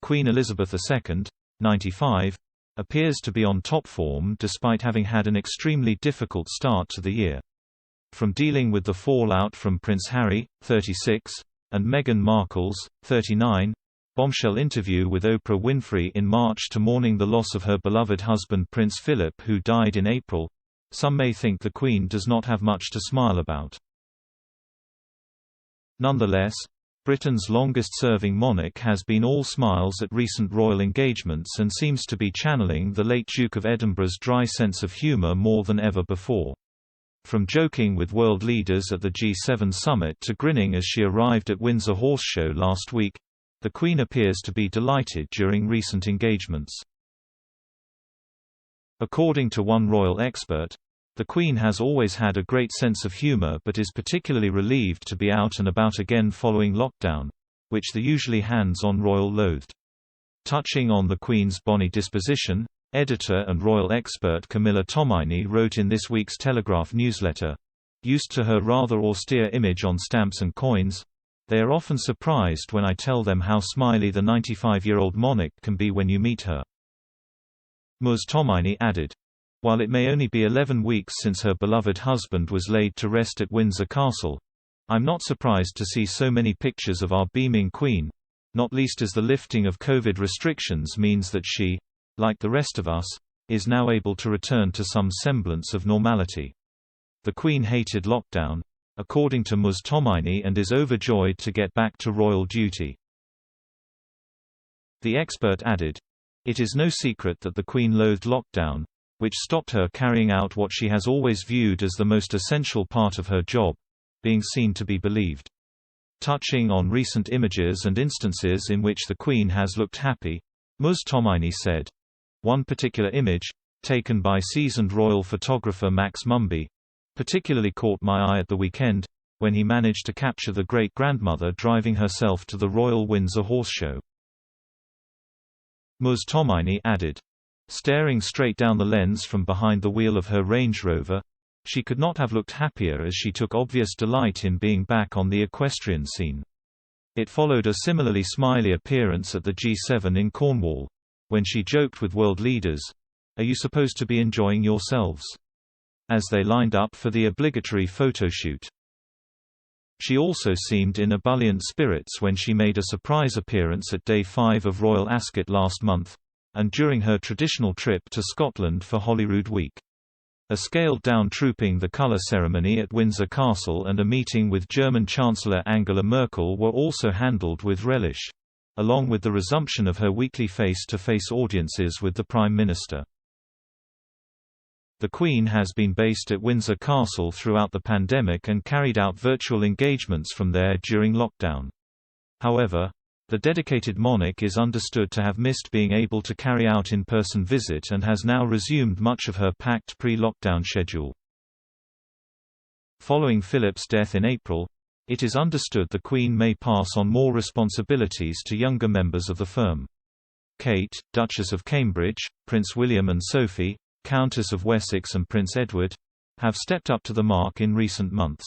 Queen Elizabeth II, 95, appears to be on top form despite having had an extremely difficult start to the year. From dealing with the fallout from Prince Harry, 36, and Meghan Markle's, 39, bombshell interview with Oprah Winfrey in March to mourning the loss of her beloved husband Prince Philip, who died in April, some may think the Queen does not have much to smile about. Nonetheless, Britain's longest-serving monarch has been all smiles at recent royal engagements and seems to be channeling the late Duke of Edinburgh's dry sense of humour more than ever before. From joking with world leaders at the G7 summit to grinning as she arrived at Windsor Horse Show last week, the Queen appears to be delighted during recent engagements. According to one royal expert, the Queen has always had a great sense of humour but is particularly relieved to be out and about again following lockdown, which the usually hands-on royal loathed. Touching on the Queen's bonny disposition, editor and royal expert Camilla Tomaini wrote in this week's Telegraph newsletter, "Used to her rather austere image on stamps and coins, they are often surprised when I tell them how smiley the 95-year-old monarch can be when you meet her." Ms. Tomaini added, "While it may only be 11 weeks since her beloved husband was laid to rest at Windsor Castle, I'm not surprised to see so many pictures of our beaming Queen, not least as the lifting of COVID restrictions means that she, like the rest of us, is now able to return to some semblance of normality. The Queen hated lockdown, according to Ms. Tomaini, and is overjoyed to get back to royal duty." The expert added, "It is no secret that the Queen loathed lockdown, which stopped her carrying out what she has always viewed as the most essential part of her job, being seen to be believed." Touching on recent images and instances in which the Queen has looked happy, Ms. Tomaini said, "One particular image, taken by seasoned royal photographer Max Mumby, particularly caught my eye at the weekend, when he managed to capture the great-grandmother driving herself to the Royal Windsor Horse Show." Ms. Tomaini added, "Staring straight down the lens from behind the wheel of her Range Rover, she could not have looked happier as she took obvious delight in being back on the equestrian scene." It followed a similarly smiley appearance at the G7 in Cornwall, when she joked with world leaders, "Are you supposed to be enjoying yourselves?" as they lined up for the obligatory photo shoot. She also seemed in ebullient spirits when she made a surprise appearance at Day 5 of Royal Ascot last month, and during her traditional trip to Scotland for Holyrood Week. A scaled-down Trooping the Colour ceremony at Windsor Castle and a meeting with German Chancellor Angela Merkel were also handled with relish, along with the resumption of her weekly face-to-face audiences with the Prime Minister. The Queen has been based at Windsor Castle throughout the pandemic and carried out virtual engagements from there during lockdown. However, the dedicated monarch is understood to have missed being able to carry out in-person visit and has now resumed much of her packed pre-lockdown schedule. Following Philip's death in April, it is understood the Queen may pass on more responsibilities to younger members of the firm. Kate, Duchess of Cambridge, Prince William and Sophie, Countess of Wessex and Prince Edward, have stepped up to the mark in recent months.